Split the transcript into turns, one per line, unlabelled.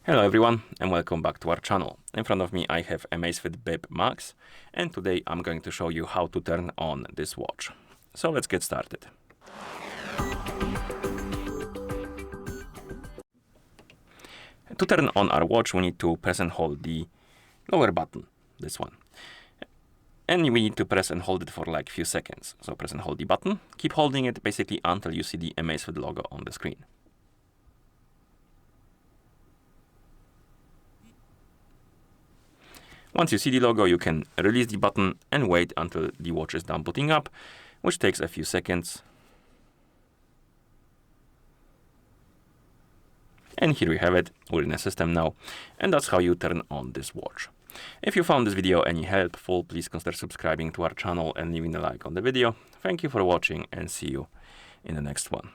Hello everyone and welcome back to our channel. In front of me I have AMAZFIT Bip Max and today I'm going to show you how to turn on this watch. So let's get started. To turn on our watch we need to press and hold the lower button, this one. And we need to press and hold it for like a few seconds. So press and hold the button, keep holding it basically until you see the AMAZFIT logo on the screen. Once you see the logo, you can release the button and wait until the watch is done booting up, which takes a few seconds. And here we have it, we're in the system now, and that's how you turn on this watch. If you found this video any helpful, please consider subscribing to our channel and leaving a like on the video. Thank you for watching and see you in the next one.